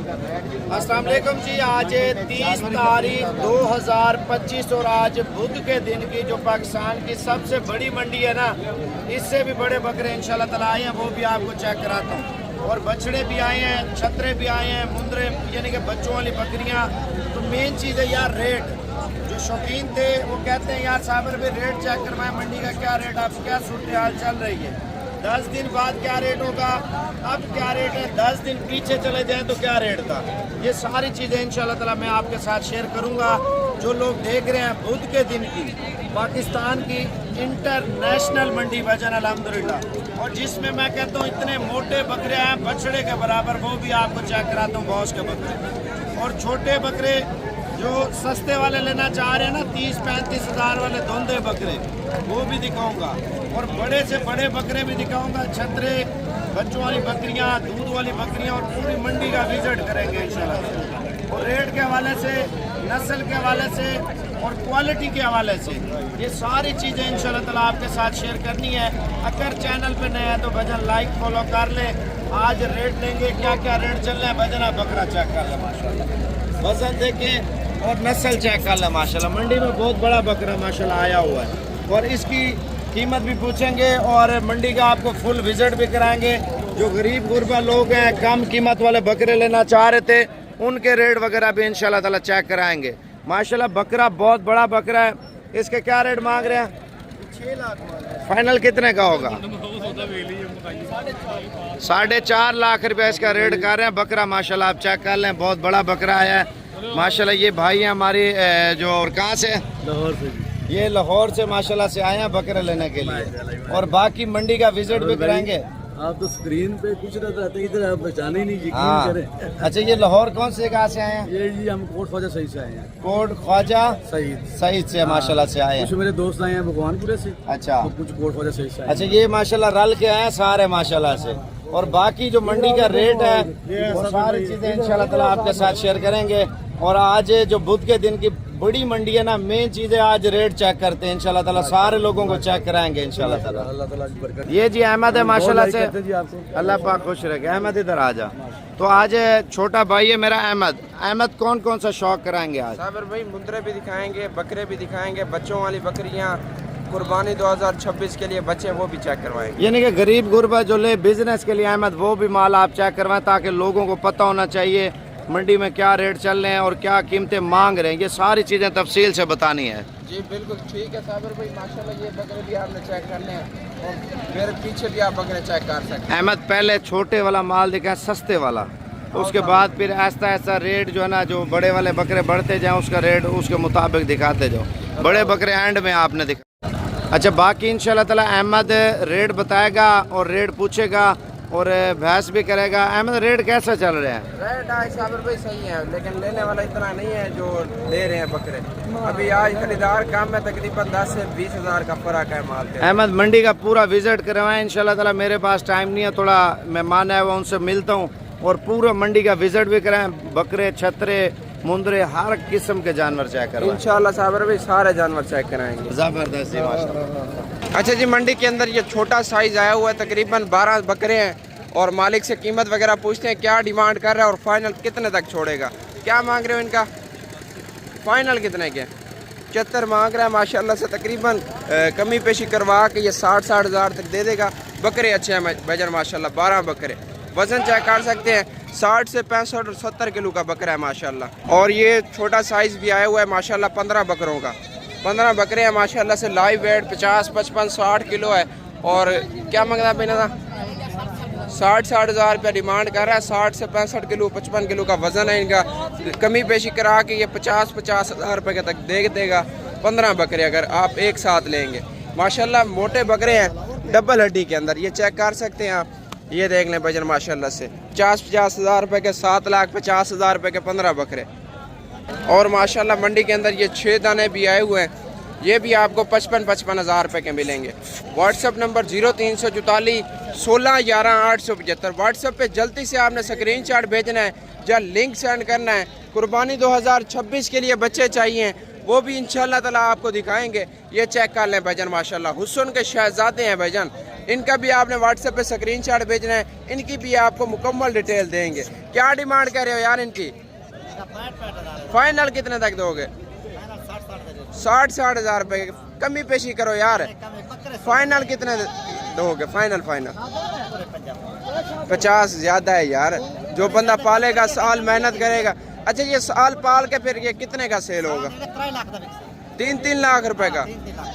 अस्सलाम वालेकुम जी। आज 30 तारीख 2025 और आज बुध के दिन की जो पाकिस्तान की सबसे बड़ी मंडी है ना, इससे भी बड़े बकरे इंशाल्लाह ताला आए हैं, वो भी आपको चेक कराता हूँ। और बछड़े भी आए हैं, छतरे भी आए हैं, मुंदरे यानी कि बच्चों वाली बकरियाँ। तो मेन चीज़ है यार रेट। जो शौकीन थे वो कहते हैं यार साबर भी रेट चेक करवाएं, मंडी का क्या रेट, आप क्या सूरत हाल चल रही है, 10 दिन बाद क्या रेट होगा, अब क्या रेट है, 10 दिन पीछे चले जाएं तो क्या रेट था। ये सारी चीज़ें इंशाल्लाह ताला मैं आपके साथ शेयर करूंगा। जो लोग देख रहे हैं बुध के दिन की पाकिस्तान की इंटरनेशनल मंडी वजन अल्हम्दुलिल्लाह, और जिसमें मैं कहता हूँ इतने मोटे बकरे हैं बछड़े के बराबर, वो भी आपको चेक कराता हूँ बॉस के बकरे। और छोटे बकरे जो सस्ते वाले लेना चाह रहे हैं ना, 30-35 हज़ार वाले धुंधे बकरे, वो भी दिखाऊंगा। और बड़े से बड़े बकरे भी दिखाऊंगा, छतरे, बच्चों वाली बकरियां, दूध वाली बकरियां, और पूरी मंडी का विजिट करेंगे इंशाल्लाह। और रेट के हवाले से, नस्ल के हवाले से और क्वालिटी के हवाले से ये सारी चीज़ें इंशाल्लाह ताला आपके साथ शेयर करनी है। अगर चैनल पे नया है तो भजन लाइक फॉलो कर ले। आज रेट लेंगे, क्या क्या रेट चल रहा है, भजन आप बकरा चेक कर ले माशाल्लाह, वजन देखें और नस्ल चेक कर ले माशाल्लाह। मंडी में बहुत बड़ा बकरा माशाल्लाह आया हुआ है, और इसकी कीमत भी पूछेंगे और मंडी का आपको फुल विजिट भी कराएंगे। जो गरीब गुरबा लोग हैं, कम कीमत वाले बकरे लेना चाह रहे थे, उनके रेट वगैरह भी इंशाल्लाह ताला चेक कराएंगे माशाल्लाह। बकरा बहुत बड़ा बकरा है, इसके क्या रेट मांग रहे हैं? 6 लाख। फाइनल कितने का होगा? 4.5 लाख रुपया इसका रेट कर रहे हैं। बकरा माशाल्लाह आप चेक कर लें, बहुत बड़ा बकरा है माशाल्लाह। ये भाई हैं हमारी जो, और कहाँ से? लाहौर से। ये लाहौर से माशाल्लाह से आए हैं बकरे लेने के लिए, और बाकी मंडी का विजिट भी कराएंगे। आप तो स्क्रीन पे कुछ रहते हैं, इधर आप पहचाने ही नहीं, यकीन करें। अच्छा, ये लाहौर कौन से कहाँ से आए हैं? ये जी हम कोट ख्वाजा सईद से आए हैं। कोट ख्वाजा सईद से माशाल्लाह से आए हैं। कुछ मेरे दोस्त आए हैं भगवानपुरे से। अच्छा, तो कुछ कोट ख्वाजा सईद से। अच्छा, ये माशाल्लाह रल के आए हैं सारे माशाल्लाह से। और बाकी जो मंडी का रेट है वो सारी चीज़ें इंशाल्लाह ताला आपके साथ शेयर करेंगे। और आज जो बुध के दिन की बड़ी मंडी है ना, मेन चीज़ है आज रेट चेक करते हैं इंशाल्लाह ताला, सारे लोगों को चेक कराएंगे इंशाल्लाह ताला। ये जी अहमद है माशाल्लाह से, अल्लाह पाक खुश रखे। अहमद इधर आ जा। तो आज छोटा भाई है मेरा अहमद कौन कौन सा शौक कराएंगे आज? साबर भाई मुंदरे भी दिखाएंगे, बकरे भी दिखाएंगे, बच्चों वाली बकरियाँ, कुर्बानी 2026 के लिए बच्चे, वो भी चेक करवाएंगे। यानी कि गरीब गुरबा जो ले बिजनेस के लिए अहमद, वो भी माल आप चेक करवाएं, ताकि लोगों को पता होना चाहिए मंडी में क्या रेट चल रहे हैं और क्या कीमतें मांग रहे हैं। ये सारी चीज़ें तफसील से बतानी है। जी बिल्कुल ठीक है साबर भाई, माशाल्लाह ये बकरे भी आपने चेक करने हैं, और मेरे पीछे भी आप बकरे चेक कर सकते हैं। अहमद पहले छोटे वाला माल दिखाए, सस्ते वाला, उसके बाद फिर ऐसा ऐसा रेट जो है ना, जो बड़े वाले बकरे बढ़ते जाएं उसका रेट उसके मुताबिक दिखाते जाओ। बड़े बकरे एंड में आपने दिखा। अच्छा, बाकी इंशाल्लाह ताला अहमद रेट बताएगा और रेट पूछेगा और बहस भी करेगा। अहमद रेट कैसा चल रहे हैं? रेट आज साबर भाई सही है, लेकिन लेने वाला इतना नहीं है जो ले रहे हैं बकरे। अभी आज खरीदार कम है, तकरीबन 10 से 20 हज़ार का फर्क है माल के। अहमद मंडी का पूरा विजिट करवाएं इंशाल्लाह ताला। मेरे पास टाइम नहीं है, थोड़ा मेहमान आया हुआ, उनसे मिलता हूँ, और पूरा मंडी का विजिट भी कराएं। बकरे, छतरे, मुंदरे, हर किस्म के जानवर चेक करवाएं इंशाल्लाह साबर भाई, सारे जानवर चेक कराएंगे। जबरदस्त माशाल्लाह। अच्छा जी, मंडी के अंदर ये छोटा साइज आया हुआ है, तकरीबन 12 बकरे हैं, और मालिक से कीमत वगैरह पूछते हैं क्या डिमांड कर रहा है और फाइनल कितने तक छोड़ेगा, क्या मांग रहे हो इनका, फाइनल कितने के? 75 मांग रहा है माशाल्लाह से। तकरीबन कमी पेशी करवा के ये 60-60 हज़ार तक दे देगा। बकरे अच्छे हैं भजन माशाल्लाह, 12 बकरे, वज़न चेक कर सकते हैं, 60 से 65 और 70 किलो का बकरा है माशाल्लाह। और ये छोटा साइज़ भी आया हुआ है माशाल्लाह, 15 बकरों का, 15 बकरे हैं माशाल्लाह से। लाइव वेट 50, 55, 60 किलो है। और क्या मांग रहा है भाई ना, 60-60 हज़ार रुपया डिमांड कर रहा है। 60 से 65 किलो, 55 किलो का वज़न है इनका। कमी पेशी करा के ये 50-50 हज़ार रुपये के तक दे देगा। 15 बकरे अगर आप एक साथ लेंगे माशाल्लाह, मोटे बकरे हैं डबल हड्डी के अंदर, ये चेक कर सकते हैं आप। ये देख लें भजन माशाल्लाह से, 50-50 हज़ार रुपये के 7,50,000 रुपये के 15 बकरे। और माशाल्लाह मंडी के अंदर ये 6 दाने भी आए हुए हैं, ये भी आपको 55-55 हज़ार रुपये के मिलेंगे। WhatsApp number 0344 16 11 875। व्हाट्सअप पे जल्दी से आपने स्क्रीनशॉट भेजना है या लिंक सेंड करना है। कुर्बानी 2026 के लिए बच्चे चाहिए, वो भी इंशाल्लाह ताला आपको दिखाएंगे। ये चेक कर लें भाईजान, माशाल्लाह हुस्न के शहजादे हैं भाईजान, इनका भी आपने व्हाट्सएप पे स्क्रीनशॉट भेजना है, इनकी भी आपको मुकम्मल डिटेल देंगे। क्या डिमांड कर रहे हो यार इनकी? फाइनल कितने तक दोगे? 60-60 हज़ार रुपए। कमी पेशी करो यार। फाइनल कितने दोगे? फाइनल 50 ज्यादा है यार। जो बंदा पालेगा, साल मेहनत करेगा। अच्छा, ये साल पाल के फिर ये कितने का सेल होगा? 3-3 लाख रुपए का।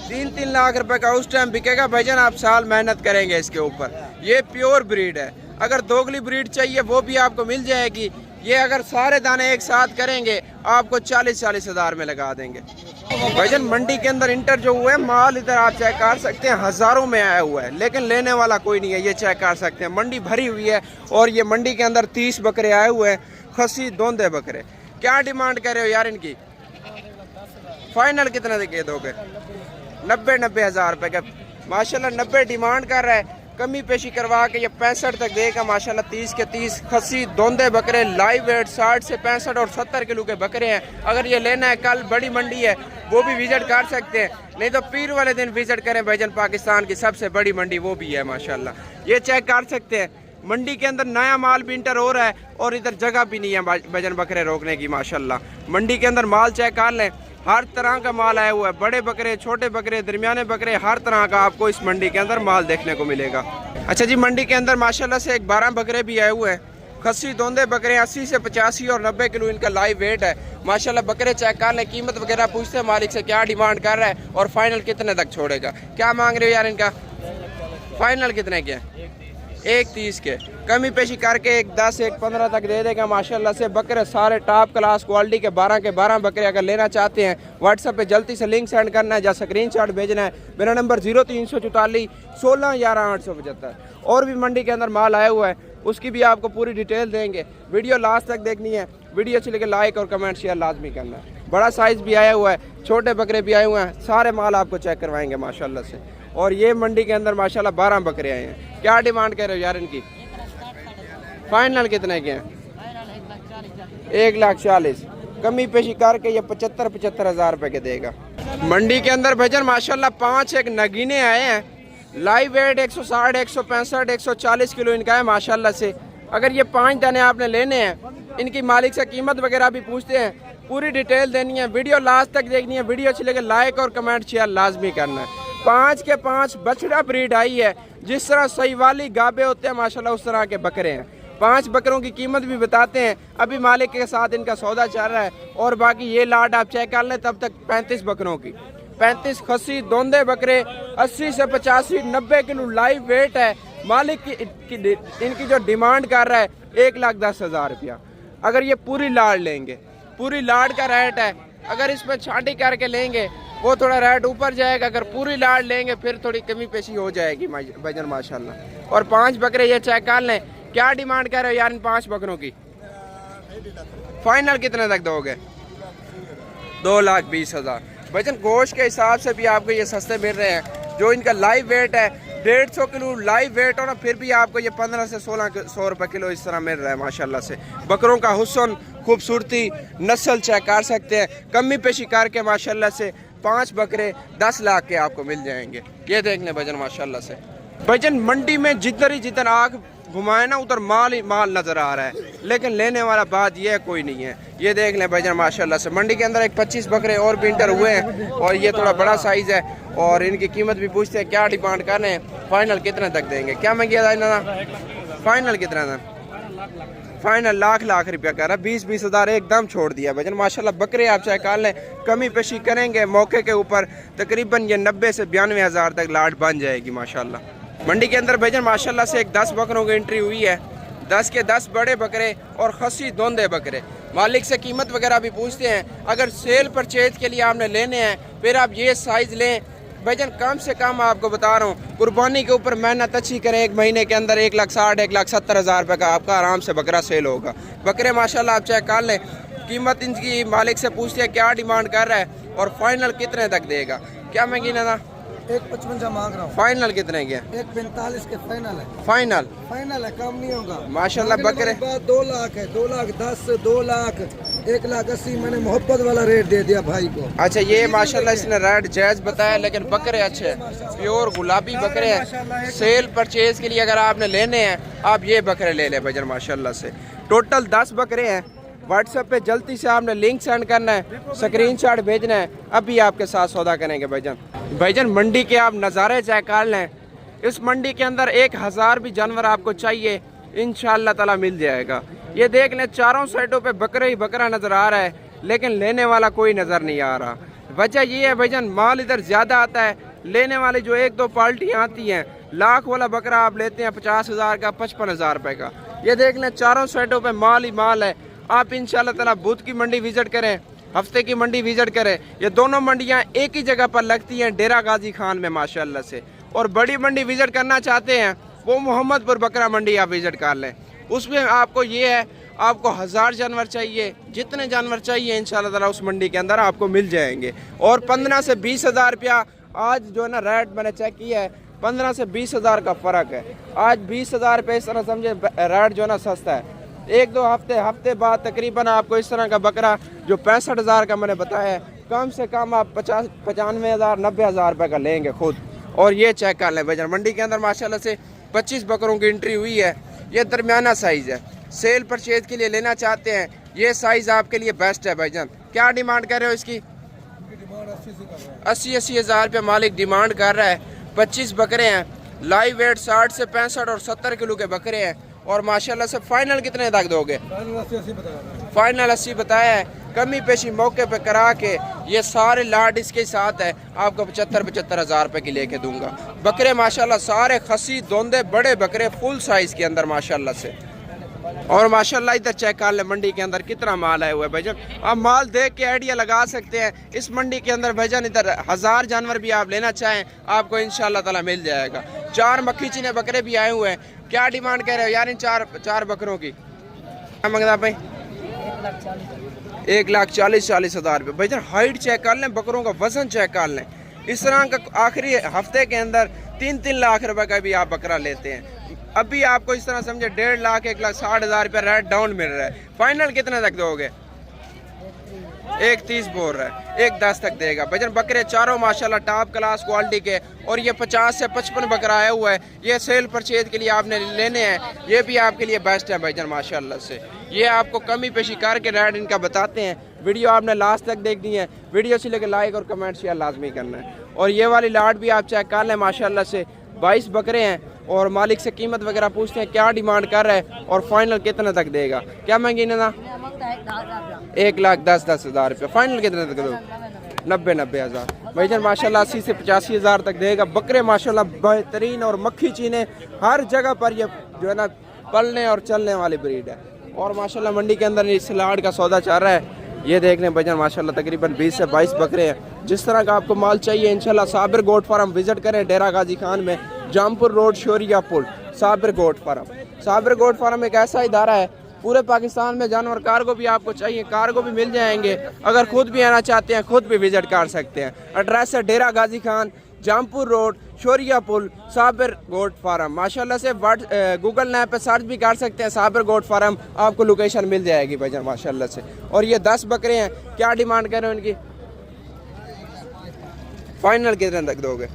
3-3 लाख रुपए का उस टाइम बिकेगा भाईजान, आप साल मेहनत करेंगे इसके ऊपर। ये प्योर ब्रीड है। अगर दोगली ब्रीड चाहिए वो भी आपको मिल जाएगी। ये अगर सारे दाने एक साथ करेंगे आपको 40-40 हज़ार में लगा देंगे। भाईजान मंडी के अंदर इंटर जो हुआ है, माल इधर आप चेक कर सकते हैं, हज़ारों में आया हुआ है, लेकिन लेने वाला कोई नहीं है। ये चेक कर सकते हैं, मंडी भरी हुई है। और ये मंडी के अंदर 30 बकरे आए हुए हैं, खसी दोंदे बकरे। क्या डिमांड कर रहे हो यार इनकी? फाइनल कितने दे दोगे? 90-90 हज़ार रुपए का माशाल्लाह। 90 डिमांड कर रहा है। कमी पेशी करवा के ये 65 तक देगा माशाल्लाह। 30 के 30 खसी दोंदे बकरे, लाइव वेट 60 से 65 और 70 किलो के बकरे हैं। अगर ये लेना है, कल बड़ी मंडी है, वो भी विजिट कर सकते हैं, नहीं तो पीर वाले दिन विजिट करें भाईजान। पाकिस्तान की सबसे बड़ी मंडी वो भी है माशाल्लाह। ये चेक कर सकते हैं, मंडी के अंदर नया माल भी इंटर हो रहा है और इधर जगह भी नहीं है भाईजान बकरे रोकने की माशाल्लाह। मंडी के अंदर माल चेक कर लें, हर तरह का माल आया हुआ है। बड़े बकरे, छोटे बकरे, दरमियाने बकरे, हर तरह का आपको इस मंडी के अंदर माल देखने को मिलेगा। अच्छा जी, मंडी के अंदर माशाल्लाह से 12 बकरे भी आए हुए हैं। खस्सी दोंदे बकरे 80 से 85 और 90 किलो इनका लाइव वेट है माशाल्लाह। बकरे चेक कर लें, कीमत वगैरह पूछते हैं मालिक से क्या डिमांड कर रहा है और फाइनल कितने तक छोड़ेगा। क्या मांग रहे हो यार इनका? फाइनल कितने के? 1.30 के। कमी पेशी करके 1.10 1.15 तक दे देगा माशाल्लाह से। बकरे सारे टॉप क्लास क्वालिटी के 12 के 12 बकरे। अगर लेना चाहते हैं व्हाट्सएप पे जल्दी से लिंक सेंड करना है या स्क्रीनशॉट भेजना है। मेरा नंबर 0344 16 11 875। और भी मंडी के अंदर माल आया हुआ है, उसकी भी आपको पूरी डिटेल देंगे। वीडियो लास्ट तक देखनी है। वीडियो अच्छी लगे लाइक और कमेंट शेयर लाजमी करना है। बड़ा साइज़ भी आया हुआ है, छोटे बकरे भी आए हुए हैं, सारे माल आपको चेक करवाएंगे माशाल्लाह से। और ये मंडी के अंदर माशाल्लाह 12 बकरे आए हैं। क्या डिमांड कर रहे हो यार इनकी? फाइनल कितने के हैं? 1,40,000। कमी पेशी करके ये 75-75 हज़ार रुपए के देगा। मंडी के अंदर भजन माशाल्लाह 5 एक नगीने आए हैं। लाइव वेट 160 165 140 किलो इनका है माशाल्लाह से। अगर ये 5 दाने आपने लेने हैं, इनकी मालिक से कीमत वगैरह भी पूछते हैं, पूरी डिटेल देनी है। वीडियो लास्ट तक देखनी है। वीडियो अच्छी लगे लाइक और कमेंट शेयर लाजमी करना है। 5 के 5 बछड़ा ब्रीड आई है। जिस तरह सहीवाली गाबे होते हैं माशाल्लाह, उस तरह के बकरे हैं। 5 बकरों की कीमत भी बताते हैं। अभी मालिक के साथ इनका सौदा चल रहा है। और बाकी ये लाट आप चेक कर लें, तब तक 35 बकरों की 35 खस्सी दोंदे बकरे 80 से 85 90 किलो लाइव वेट है। मालिक की इनकी जो डिमांड कर रहा है 1,10,000 रुपया। अगर ये पूरी लाड़ लेंगे, पूरी लाड़ का रेट है। अगर इसमें छांटी करके लेंगे वो थोड़ा रेट ऊपर जाएगा। अगर पूरी लाड़ लेंगे फिर थोड़ी कमी पेशी हो जाएगी भाईजान माशाल्लाह। और 5 बकरे ये चेक कर लें। क्या डिमांड कर रहे हो यार इन 5 बकरों की? फाइनल कितने तक दोगे? 2,20,000। भाईजान गोश्त के हिसाब से भी आपको ये सस्ते मिल रहे हैं। जो इनका लाइव वेट है 150 किलो लाइव वेट हो ना, फिर भी आपको ये 15 से 1600 रुपये किलो इस तरह मिल रहा है माशाल्लाह से। बकरों का हुस्न, खूबसूरती, नस्ल चेक कर सकते हैं। कमी पेशी करके माशाल्लाह से 5 बकरे 10 लाख के आपको मिल जाएंगे। ये देख लें भाईजान माशाल्लाह से। भाईजान मंडी में जिधर आँख घुमाए ना उधर माल ही माल नज़र आ रहा है, लेकिन लेने वाला बात ये कोई नहीं है। ये देख लें भाईजान माशाल्लाह से। मंडी के अंदर एक 25 बकरे और भी इंटर हुए हैं और ये थोड़ा बड़ा साइज़ है। और इनकी कीमत भी पूछते हैं क्या डिमांड कर रहे हैं, फाइनल कितने तक देंगे। क्या मैं किया था? फाइनल कितना था? फाइनल लाख रुपया कर रहा है। 20-20 हज़ार एकदम छोड़ दिया भाईजान माशाल्लाह। बकरे आप चाहे कर लें, कमी पेशी करेंगे मौके के ऊपर, तकरीबन ये 90 से 92 हज़ार तक लाट बन जाएगी माशाल्लाह। मंडी के अंदर भाईजान माशाल्लाह से एक 10 बकरों की एंट्री हुई है। 10 के 10 बड़े बकरे और खस्सी दोंदे बकरे। मालिक से कीमत वगैरह भी पूछते हैं। अगर सेल परचेज के लिए आपने लेने हैं फिर आप ये साइज़ लें भाईजान। कम से कम आपको बता रहा हूँ, कुर्बानी के ऊपर मेहनत अच्छी करें, 1 महीने के अंदर 1,60,000 1,70,000 रुपये का आपका आराम से बकरा सेल होगा। बकरे माशाल्लाह आप चेक कर लें। कीमत इनकी मालिक से पूछते हैं क्या डिमांड कर रहा है और फाइनल कितने तक देगा। क्या मैं गिना था? 155 मांग रहा हूँ। फाइनल कितने के? 145 के फाइनल है। फाइनल कम नहीं होगा। माशाल्लाह बकरे 2 लाख है, 2,10,000, 2 लाख, 1,80,000 मैंने मोहब्बत वाला रेट दे दिया भाई को। अच्छा ये माशाल्लाह इसने रेट जायज बताया, लेकिन बकरे अच्छे हैं, प्योर गुलाबी बकरे हैं। सेल परचेज के लिए अगर आपने लेने हैं आप ये बकरे ले लें भाईजान माशाल्लाह से। टोटल 10 बकरे हैं। व्हाट्सएप पे जल्दी से आपने लिंक सेंड करना है, स्क्रीनशॉट भेजना है, अभी आपके साथ सौदा करेंगे भाईजान। मंडी के आप नज़ारे चेक कर लें। इस मंडी के अंदर 1000 भी जानवर आपको चाहिए इंशाअल्लाह ताला मिल जाएगा। ये देख लें चारों साइडों पे बकरे ही बकरा नज़र आ रहा है, लेकिन लेने वाला कोई नज़र नहीं आ रहा। वजह ये है भाईजान माल इधर ज़्यादा आता है, लेने वाली जो 1-2 पार्टियाँ आती हैं, लाख वाला बकरा आप लेते हैं 50,000 का, 55,000 रुपये का। ये देख लें चारों साइडों पे माल ही माल है। आप इंशाल्लाह ताला बुध की मंडी विजिट करें, हफ्ते की मंडी विजिट करें। ये दोनों मंडियां एक ही जगह पर लगती हैं डेरा गाजी खान में माशाल्लाह से। और बड़ी मंडी विजिट करना चाहते हैं वो मोहम्मदपुर बकरा मंडी आप विजिट कर लें। उसमें आपको ये है, आपको 1000 जानवर चाहिए, जितने जानवर चाहिए इंशाल्लाह ताला उस मंडी के अंदर आपको मिल जाएंगे। और 15 से 20,000 रुपया आज जो है ना रेट मैंने चेक किया है, 15 से 20,000 का फ़र्क है। आज 20,000 रुपये इस तरह समझे रेट जो है ना सस्ता है। 1-2 हफ्ते बाद तकरीबन आपको इस तरह का बकरा जो 65,000 का मैंने बताया है, कम से कम आप 95,000 90,000 रुपये का लेंगे खुद। और ये चेक कर लें भाईजान मंडी के अंदर माशाल्लाह से 25 बकरों की एंट्री हुई है। ये दरमियाना साइज़ है, सेल परचेज के लिए लेना चाहते हैं ये साइज़ आपके लिए बेस्ट है भाईजान। क्या डिमांड कर रहे हो इसकी? 80,000 रुपये मालिक डिमांड कर रहा है। 25 बकरे हैं, लाइव वेट 60 से 65 और 70 किलो के बकरे हैं। और माशाल्लाह से फाइनल कितने तक दोगे? फाइनल 80 बताया है। कमी पेशी मौके पे करा के ये सारे लाड इसके साथ है, आपको 75,000 रुपये की लेके दूंगा। बकरे माशाल्लाह सारे खसी दोंदे बड़े बकरे फुल साइज के अंदर माशाल्लाह से। और माशाल्लाह इधर चेक कर ले मंडी के अंदर कितना माल आया हुआ है भाईजान। आप माल देख के आइडिया लगा सकते हैं। इस मंडी के अंदर भाईजान इधर 1000 जानवर भी आप लेना चाहें आपको इंशाल्लाह ताला मिल जाएगा। 4 मक्खी चीने बकरे भी आए हुए हैं। क्या डिमांड कह रहे हो यार इन चार बकरों की? क्या मंगता भाई? 1,40,000 रुपये भाईजान। हाइट चेक कर लें, बकरों का वजन चेक कर लें। इस तरह का आखिरी हफ्ते के अंदर 3-3 लाख रुपए का भी आप बकरा लेते हैं। अभी आपको इस तरह समझे 1.5 लाख 1,60,000 रुपये रेट डाउन मिल रहा है। फाइनल कितने तक दोगे? 1,30 बोल रहा है, 1,10 तक देगा भाईजान। बकरे चारों माशाल्लाह टॉप क्लास क्वालिटी के। और ये 50 से 55 बकरा आया हुआ है। ये सेल परचेज के लिए आपने लेने हैं, ये भी आपके लिए बेस्ट है भाईजान माशाल्लाह से। ये आपको कमी पेशी करके रेट इनका बताते हैं। वीडियो आपने लास्ट तक देखनी है। वीडियो से लेकर लाइक और कमेंट शेयर लाजमी करना है। और ये वाली लाट भी आप चेक कर लें माशाल्लाह से। 22 बकरे हैं और मालिक से कीमत वगैरह पूछते हैं क्या डिमांड कर रहा है और फाइनल कितने तक देगा। क्या मांगी ना? 1,10,000 रुपये। फाइनल कितने तक दो? 90,000 भाईजान माशाल्लाह। 80 से 85,000 तक देगा। बकरे माशाल्लाह बेहतरीन और मक्खी चीने हर जगह पर ये जो है ना पलने और चलने वाली ब्रीड है। और माशाल्लाह मंडी के अंदर इस लाट का सौदा चल रहा है। ये देख लें भाईजान माशाल्लाह तकरीबन 20 से 22 बकरे हैं। जिस तरह का आपको माल चाहिए इंशाल्लाह साबिर गोट फार्म विजिट करें डेरा गाजी खान में, जामपुर रोड शोरिया पुल, Sabir goat farm. Sabir goat farm एक ऐसा इदारा है पूरे पाकिस्तान में जानवर कार्गो भी आपको चाहिए कार्गो भी मिल जाएंगे। अगर खुद भी आना चाहते हैं खुद भी विजिट कर सकते हैं। एड्रेस है डेरा गाजी खान, जामपुर रोड, शोरिया पुल, साबिर गोट फार्म। माशाल्लाह से गूगल मैप पे सर्च भी कर सकते हैं साबिर गोट फार्म, आपको लोकेशन मिल जाएगी भाईजान माशाल्लाह से। और ये 10 बकरे हैं। क्या डिमांड कर रहे हो इनकी? फाइनल कितने तक दोगे?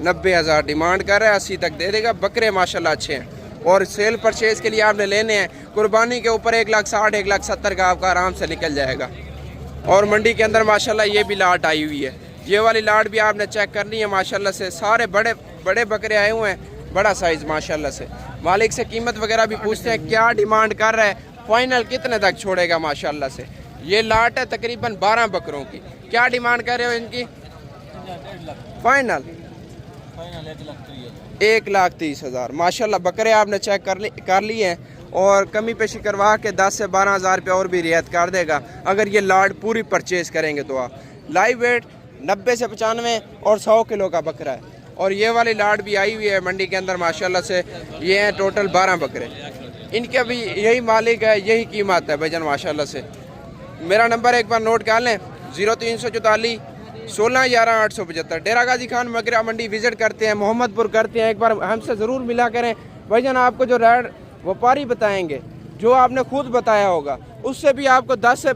90,000 डिमांड कर रहा है, 80 तक दे देगा। बकरे माशाल्लाह अच्छे हैं। और सेल परचेज के लिए आपने लेने हैं, कुर्बानी के ऊपर 1,60,000 1,70,000 का आपका आराम से निकल जाएगा। और मंडी के अंदर माशाल्लाह ये भी लाट आई हुई है। ये वाली लाट भी आपने चेक करनी है माशाल्लाह से। सारे बड़े बड़े बकरे आए हुए हैं, बड़ा साइज माशाल्लाह से। मालिक से कीमत वगैरह भी पूछते हैं क्या डिमांड कर रहा है, फाइनल कितने तक छोड़ेगा माशाल्लाह से। ये लाट है तकरीबन 12 बकरों की। क्या डिमांड कर रहे हो इनकी? फाइनल 1,30,000 माशाल्लाह। बकरे आपने चेक कर लिए हैं और कमी पेशी करवा के 10 से 12,000 रुपये और भी रियायत कर देगा अगर ये लाट पूरी परचेज करेंगे तो आप। लाइव वेट 90 से 95 और 100 किलो का बकरा है। और ये वाली लाट भी आई हुई है मंडी के अंदर माशाल्लाह से। ये हैं टोटल 12 बकरे। इनके भी यही मालिक है, यही कीमत है भाईजान माशाल्लाह से। मेरा नंबर एक बार नोट कर लें, 0344 16-11-875। डेरा गाजी खान बकरा मंडी विजिट करते हैं, मोहम्मदपुर करते हैं, एक बार हमसे ज़रूर मिला करें। भाईजान आपको जो रेट व्यापारी बताएंगे, जो आपने खुद बताया होगा, उससे भी आपको 10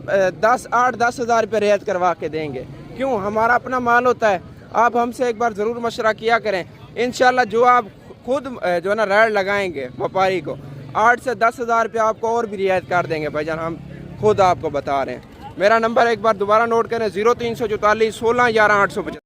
हज़ार रुपये रियायत करवा के देंगे। क्यों? हमारा अपना माल होता है। आप हमसे एक बार ज़रूर मशवरा किया करें। इंशाल्लाह जो आप खुद जो है ना रेट लगाएंगे व्यापारी को, 8 से 10 हज़ार रुपये आपको और भी रियायत कर देंगे भाईजान, हम खुद आपको बता रहे हैं। मेरा नंबर एक बार दोबारा नोट करें, 0344 16 11 875।